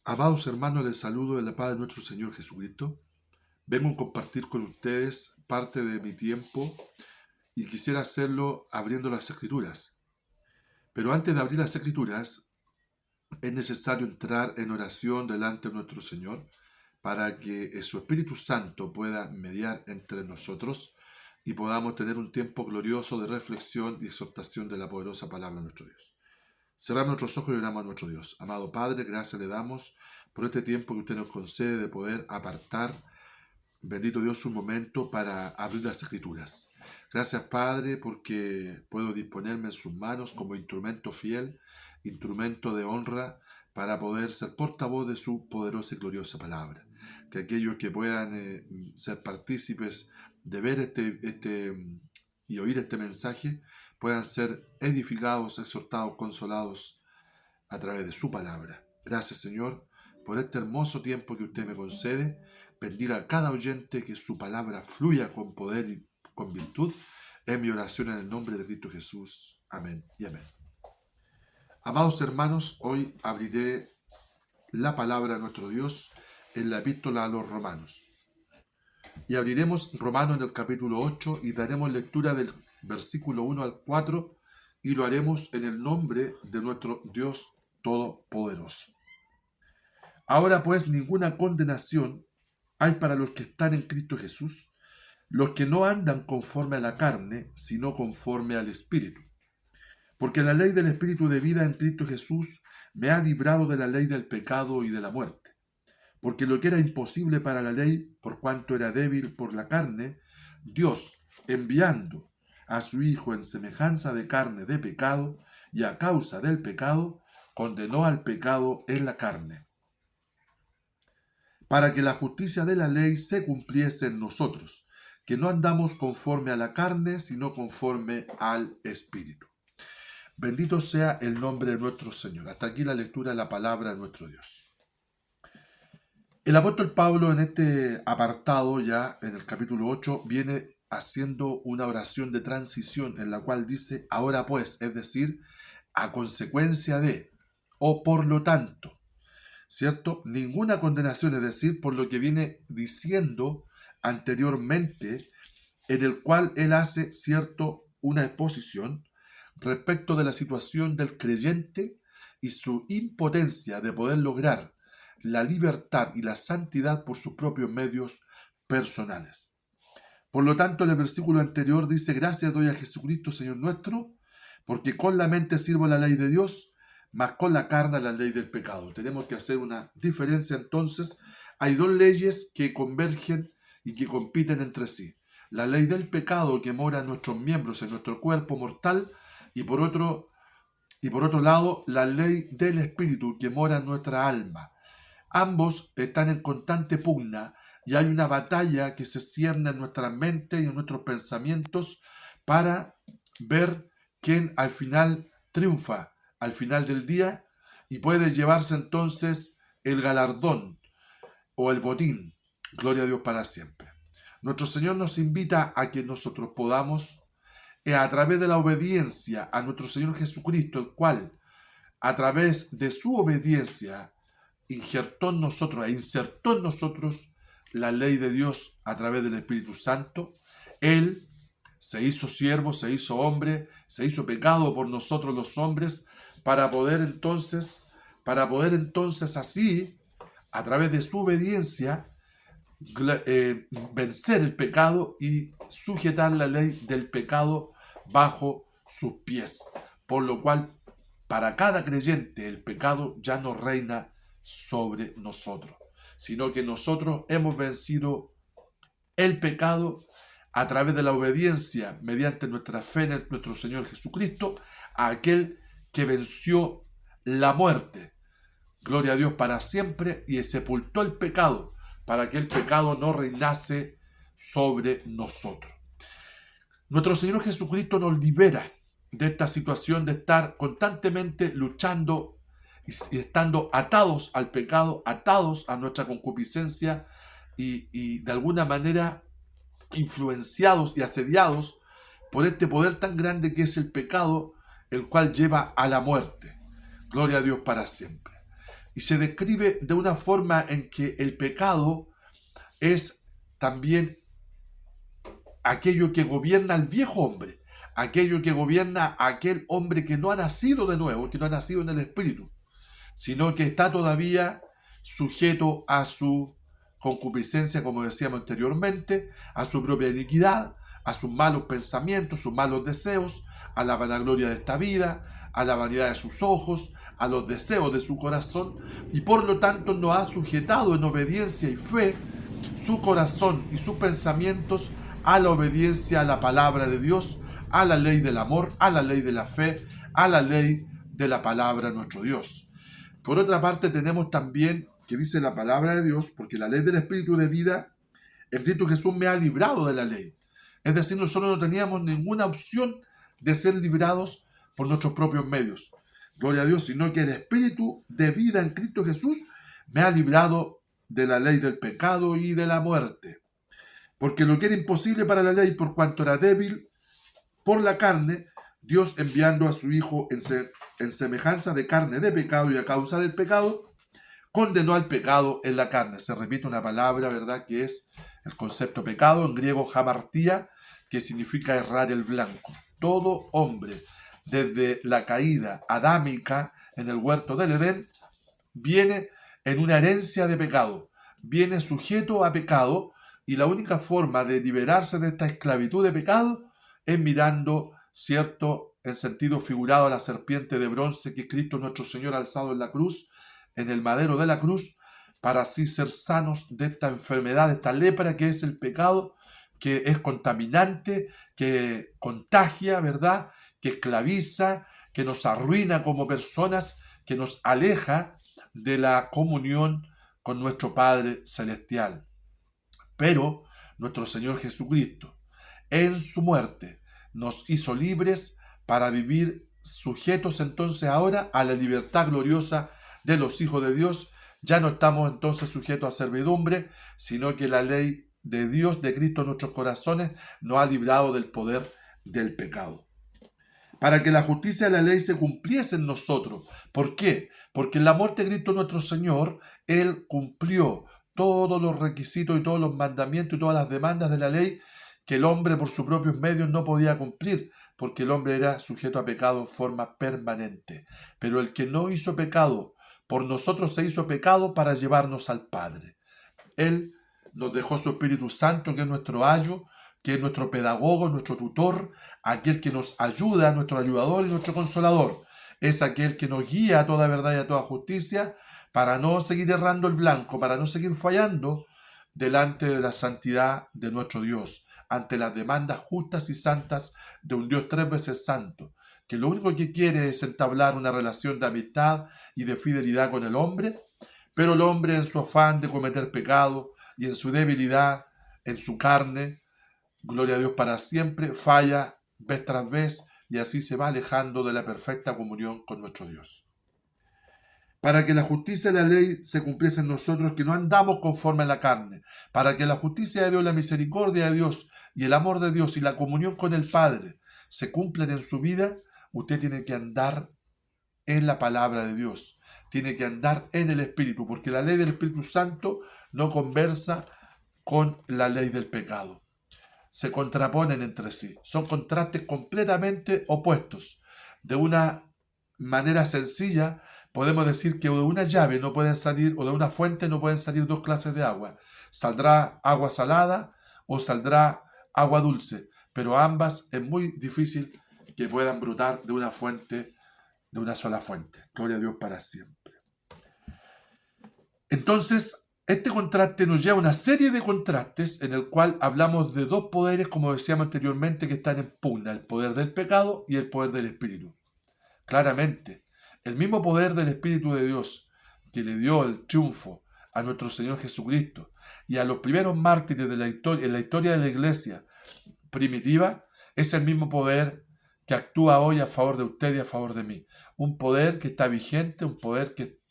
Amados hermanos, les saludo en la paz de nuestro Señor Jesucristo. Vengo a compartir con ustedes parte de mi tiempo y quisiera hacerlo abriendo las Escrituras. Pero antes de abrir las Escrituras, es necesario entrar en oración delante de nuestro Señor para que su Espíritu Santo pueda mediar entre nosotros y podamos tener un tiempo glorioso de reflexión y exhortación de la poderosa palabra de nuestro Dios. Cerramos nuestros ojos y oramos a nuestro Dios. Amado Padre, gracias le damos por este tiempo que usted nos concede de poder apartar, bendito Dios, un momento para abrir las Escrituras. Gracias, Padre, porque puedo disponerme en sus manos como instrumento fiel, instrumento de honra, para poder ser portavoz de su poderosa y gloriosa palabra. Que aquellos que puedan ser partícipes de ver y oír este mensaje puedan ser edificados, exhortados, consolados a través de su palabra. Gracias, Señor, por este hermoso tiempo que usted me concede. Bendiga a cada oyente, que su palabra fluya con poder y con virtud. Es mi oración en el nombre de Cristo Jesús. Amén y amén. Amados hermanos, hoy abriré la palabra de nuestro Dios en la epístola a los Romanos. Y abriremos Romanos en el capítulo 8 y daremos lectura del versículo 1 al 4 y lo haremos en el nombre de nuestro Dios Todopoderoso. Ahora pues ninguna condenación hay para los que están en Cristo Jesús, los que no andan conforme a la carne, sino conforme al Espíritu. Porque la ley del Espíritu de vida en Cristo Jesús me ha librado de la ley del pecado y de la muerte. Porque lo que era imposible para la ley, por cuanto era débil por la carne, Dios, enviando a su Hijo en semejanza de carne de pecado, y a causa del pecado, condenó al pecado en la carne, para que la justicia de la ley se cumpliese en nosotros, que no andamos conforme a la carne, sino conforme al Espíritu. Bendito sea el nombre de nuestro Señor. Hasta aquí la lectura de la palabra de nuestro Dios. El apóstol Pablo en este apartado, ya en el capítulo 8, viene haciendo una oración de transición en la cual dice, ahora pues, es decir, a consecuencia de, o por lo tanto, ¿cierto? Ninguna condenación, es decir, por lo que viene diciendo anteriormente, en el cual él hace, ¿cierto?, una exposición respecto de la situación del creyente y su impotencia de poder lograr la libertad y la santidad por sus propios medios personales. Por lo tanto, en el versículo anterior dice, gracias doy a Jesucristo, Señor nuestro, porque con la mente sirvo a la ley de Dios, mas con la carne a la ley del pecado. Tenemos que hacer una diferencia entonces. Hay dos leyes que convergen y que compiten entre sí. La ley del pecado que mora en nuestros miembros, en nuestro cuerpo mortal, y por otro lado, la ley del espíritu que mora en nuestra alma. Ambos están en constante pugna y hay una batalla que se cierne en nuestra mente y en nuestros pensamientos para ver quién al final triunfa al final del día y puede llevarse entonces el galardón o el botín. Gloria a Dios para siempre. Nuestro Señor nos invita a que nosotros podamos, a través de la obediencia a nuestro Señor Jesucristo, el cual a través de su obediencia insertó en nosotros la ley de Dios a través del Espíritu Santo. Él se hizo siervo, se hizo hombre, se hizo pecado por nosotros los hombres, para poder entonces así, a través de su obediencia, vencer el pecado y sujetar la ley del pecado bajo sus pies. Por lo cual, para cada creyente, el pecado ya no reina sobre nosotros, sino que nosotros hemos vencido el pecado a través de la obediencia mediante nuestra fe en nuestro Señor Jesucristo, a aquel que venció la muerte, gloria a Dios para siempre, y sepultó el pecado para que el pecado no reinase sobre nosotros. Nuestro Señor Jesucristo nos libera de esta situación de estar constantemente luchando y estando atados al pecado, atados a nuestra concupiscencia y de alguna manera influenciados y asediados por este poder tan grande que es el pecado, el cual lleva a la muerte. Gloria a Dios para siempre. y se describe de una forma en que el pecado es también aquello que gobierna al viejo hombre, aquello que gobierna a aquel hombre que no ha nacido de nuevo, que no ha nacido en el Espíritu, sino que está todavía sujeto a su concupiscencia, como decíamos anteriormente, a su propia iniquidad, a sus malos pensamientos, sus malos deseos, a la vanagloria de esta vida, a la vanidad de sus ojos, a los deseos de su corazón, y por lo tanto no ha sujetado en obediencia y fe su corazón y sus pensamientos a la obediencia a la palabra de Dios, a la ley del amor, a la ley de la fe, a la ley de la palabra de nuestro Dios. Por otra parte, tenemos también que dice la palabra de Dios, porque la ley del Espíritu de vida en Cristo Jesús me ha librado de la ley. Es decir, nosotros no teníamos ninguna opción de ser librados por nuestros propios medios. Gloria a Dios, sino que el Espíritu de vida en Cristo Jesús me ha librado de la ley del pecado y de la muerte. Porque lo que era imposible para la ley, por cuanto era débil por la carne, Dios enviando a su Hijo en semejanza de carne de pecado y a causa del pecado, condenó al pecado en la carne. Se repite una palabra, ¿verdad?, que es el concepto pecado, en griego hamartía, que significa errar el blanco. Todo hombre, desde la caída adámica en el huerto del Edén, viene en una herencia de pecado, viene sujeto a pecado, y la única forma de liberarse de esta esclavitud de pecado es mirando, ¿cierto?, en sentido figurado, a la serpiente de bronce que Cristo nuestro Señor ha alzado en la cruz, en el madero de la cruz, para así ser sanos de esta enfermedad, de esta lepra que es el pecado, que es contaminante, que contagia, ¿verdad?, que esclaviza, que nos arruina como personas, que nos aleja de la comunión con nuestro Padre Celestial. Pero nuestro Señor Jesucristo, en su muerte, nos hizo libres para vivir sujetos entonces ahora a la libertad gloriosa de los hijos de Dios. Ya no estamos entonces sujetos a servidumbre, sino que la ley de Dios, de Cristo en nuestros corazones, nos ha librado del poder del pecado. Para que la justicia de la ley se cumpliese en nosotros. ¿Por qué? Porque en la muerte de Cristo nuestro Señor, Él cumplió todos los requisitos y todos los mandamientos y todas las demandas de la ley que el hombre por sus propios medios no podía cumplir, porque el hombre era sujeto a pecado en forma permanente. Pero el que no hizo pecado, por nosotros se hizo pecado para llevarnos al Padre. Él nos dejó su Espíritu Santo, que es nuestro ayo, que es nuestro pedagogo, nuestro tutor, aquel que nos ayuda, nuestro ayudador y nuestro consolador. Es aquel que nos guía a toda verdad y a toda justicia, para no seguir errando el blanco, para no seguir fallando delante de la santidad de nuestro Dios, ante las demandas justas y santas de un Dios 3 veces santo, que lo único que quiere es entablar una relación de amistad y de fidelidad con el hombre, pero el hombre, en su afán de cometer pecado y en su debilidad, en su carne, gloria a Dios para siempre, falla vez tras vez, y así se va alejando de la perfecta comunión con nuestro Dios. Para que la justicia de la ley se cumpliese en nosotros, que no andamos conforme a la carne, para que la justicia de Dios, la misericordia de Dios y el amor de Dios y la comunión con el Padre se cumplan en su vida, usted tiene que andar en la palabra de Dios, tiene que andar en el Espíritu, porque la ley del Espíritu Santo no conversa con la ley del pecado. Se contraponen entre sí, son contrastes completamente opuestos. De una manera sencilla, podemos decir que de una llave no pueden salir, o de una fuente no pueden salir dos clases de agua. Saldrá agua salada o saldrá agua dulce, pero ambas es muy difícil que puedan brotar de una fuente, de una sola fuente. Gloria a Dios para siempre. Entonces, este contraste nos lleva a una serie de contrastes en el cual hablamos de dos poderes, como decíamos anteriormente, que están en pugna: el poder del pecado y el poder del Espíritu. Claramente, el mismo poder del Espíritu de Dios que le dio el triunfo a nuestro Señor Jesucristo y a los primeros mártires de la historia, en la historia de la iglesia primitiva, es el mismo poder que actúa hoy a favor de usted y a favor de mí. Un poder que está vigente, un poder que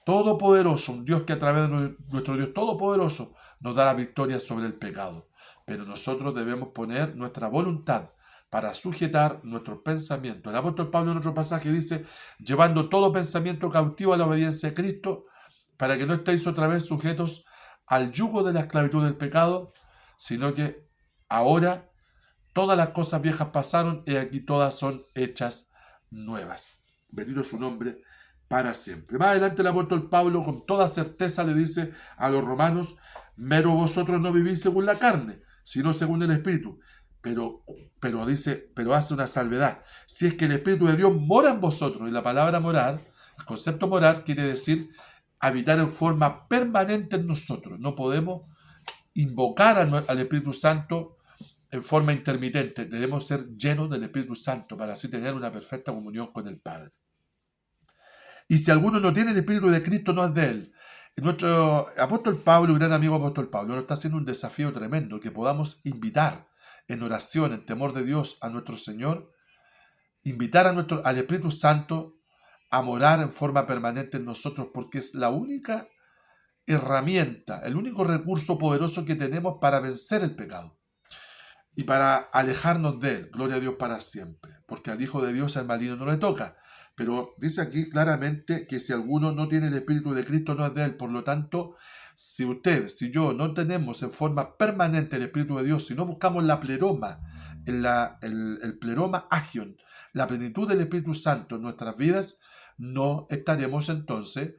todopoderoso, un Dios que a través de nuestro Dios todopoderoso nos da la victoria sobre el pecado. Pero nosotros debemos poner nuestra voluntad para sujetar nuestros pensamientos. El apóstol Pablo en otro pasaje dice, llevando todo pensamiento cautivo a la obediencia de Cristo, para que no estéis otra vez sujetos al yugo de la esclavitud del pecado, sino que ahora todas las cosas viejas pasaron y aquí todas son hechas nuevas. Bendito su nombre para siempre. Más adelante el apóstol Pablo con toda certeza le dice a los romanos, pero vosotros no vivís según la carne, sino según el Espíritu. Pero dice, pero hace una salvedad. Si es que el Espíritu de Dios mora en vosotros, y la palabra morar, el concepto morar quiere decir habitar en forma permanente en nosotros. No podemos invocar al Espíritu Santo en forma intermitente. Debemos ser llenos del Espíritu Santo para así tener una perfecta comunión con el Padre. Y si alguno no tiene el Espíritu de Cristo, no es de él. Nuestro apóstol Pablo, gran amigo apóstol Pablo, nos está haciendo un desafío tremendo, que podamos invitar en oración, en temor de Dios, a nuestro Señor, invitar al Espíritu Santo a morar en forma permanente en nosotros, porque es la única herramienta, el único recurso poderoso que tenemos para vencer el pecado y para alejarnos de él. Gloria a Dios para siempre, porque al Hijo de Dios al maligno no le toca. Pero dice aquí claramente que si alguno no tiene el Espíritu de Cristo, no es de él. Por lo tanto, si usted, si yo no tenemos en forma permanente el Espíritu de Dios, si no buscamos la pleroma, el pleroma agion, la plenitud del Espíritu Santo en nuestras vidas, no estaremos entonces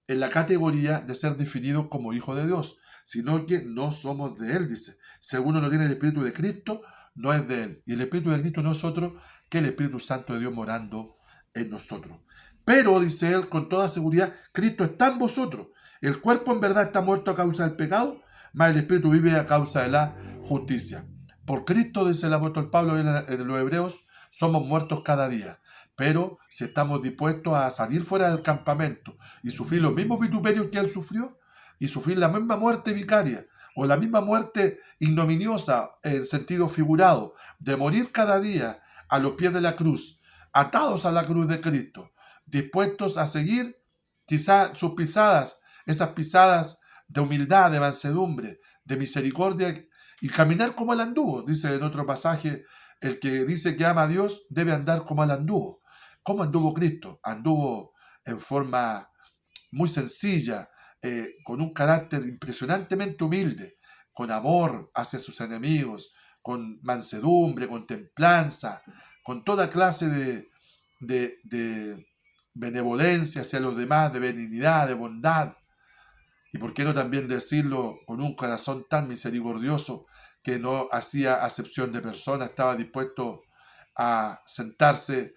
en la categoría de ser definidos como hijos de Dios, sino que no somos de él, dice. Si alguno no tiene el Espíritu de Cristo, no es de él. Y el Espíritu de Cristo no es otro que el Espíritu Santo de Dios morando en nosotros. Pero, dice él con toda seguridad, Cristo está en vosotros. El cuerpo en verdad está muerto a causa del pecado, mas el Espíritu vive a causa de la justicia. Por Cristo, dice el apóstol Pablo en los Hebreos, somos muertos cada día. Pero si estamos dispuestos a salir fuera del campamento y sufrir los mismos vituperios que él sufrió, y sufrir la misma muerte vicaria, o la misma muerte ignominiosa en sentido figurado, de morir cada día a los pies de la cruz, atados a la cruz de Cristo, dispuestos a seguir quizá sus pisadas, esas pisadas de humildad, de mansedumbre, de misericordia, y caminar como él anduvo. Dice en otro pasaje, el que dice que ama a Dios debe andar como él anduvo. ¿Cómo anduvo Cristo? Anduvo en forma muy sencilla, con un carácter impresionantemente humilde, con amor hacia sus enemigos, con mansedumbre, con templanza, con toda clase de benevolencia hacia los demás, de benignidad, de bondad. Y por qué no también decirlo con un corazón tan misericordioso que no hacía acepción de personas, estaba dispuesto a sentarse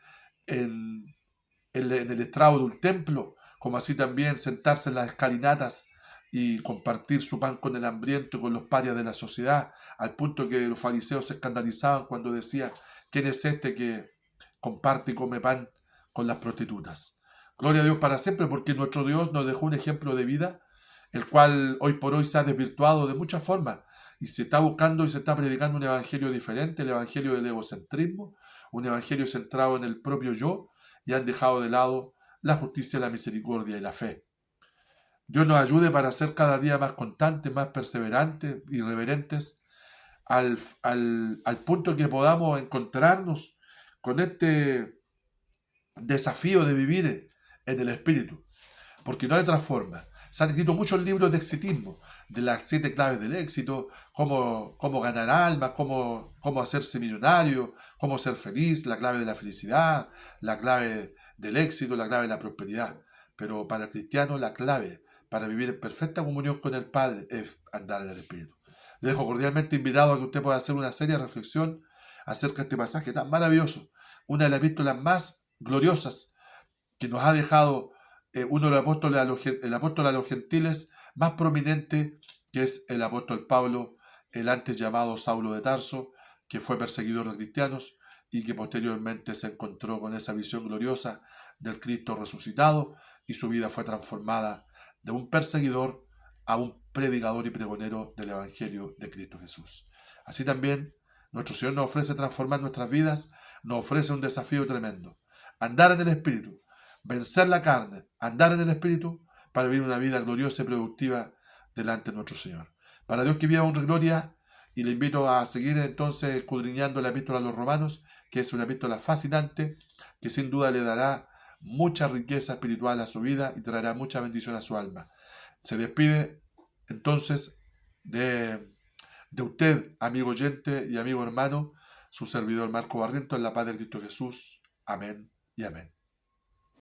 en el estrado de un templo, como así también sentarse en las escalinatas y compartir su pan con el hambriento y con los parias de la sociedad, al punto que los fariseos se escandalizaban cuando decía, ¿quién es este que comparte y come pan con las prostitutas? Gloria a Dios para siempre, porque nuestro Dios nos dejó un ejemplo de vida, el cual hoy por hoy se ha desvirtuado de muchas formas, y se está buscando y se está predicando un evangelio diferente, el evangelio del egocentrismo, un evangelio centrado en el propio yo, y han dejado de lado la justicia, la misericordia y la fe. Dios nos ayude para ser cada día más constantes, más perseverantes y reverentes al punto que podamos encontrarnos con este desafío de vivir en el Espíritu. Porque no hay otra forma. Se han escrito muchos libros de exitismo, de las 7 claves del éxito, cómo ganar almas, cómo hacerse millonario, cómo ser feliz, la clave de la felicidad, la clave del éxito, la clave de la prosperidad. Pero para el cristiano la clave para vivir en perfecta comunión con el Padre es andar en el Espíritu. Le dejo cordialmente invitado a que usted pueda hacer una seria reflexión acerca de este pasaje tan maravilloso, una de las epístolas más gloriosas que nos ha dejado uno de los apóstoles el apóstol a los gentiles más prominente, que es el apóstol Pablo, el antes llamado Saulo de Tarso, que fue perseguidor de cristianos y que posteriormente se encontró con esa visión gloriosa del Cristo resucitado y su vida fue transformada de un perseguidor a un predicador y pregonero del Evangelio de Cristo Jesús. Así también nuestro Señor nos ofrece transformar nuestras vidas, nos ofrece un desafío tremendo: andar en el Espíritu, vencer la carne, andar en el Espíritu para vivir una vida gloriosa y productiva delante de nuestro Señor. Para Dios que viva honra y gloria, Y le invito a seguir entonces escudriñando la epístola a los Romanos, que es una epístola fascinante, que sin duda le dará mucha riqueza espiritual a su vida y traerá mucha bendición a su alma. Se despide entonces de usted, amigo oyente y amigo hermano, su servidor Marco Barriento, en la paz de Cristo Jesús. Amén y amén.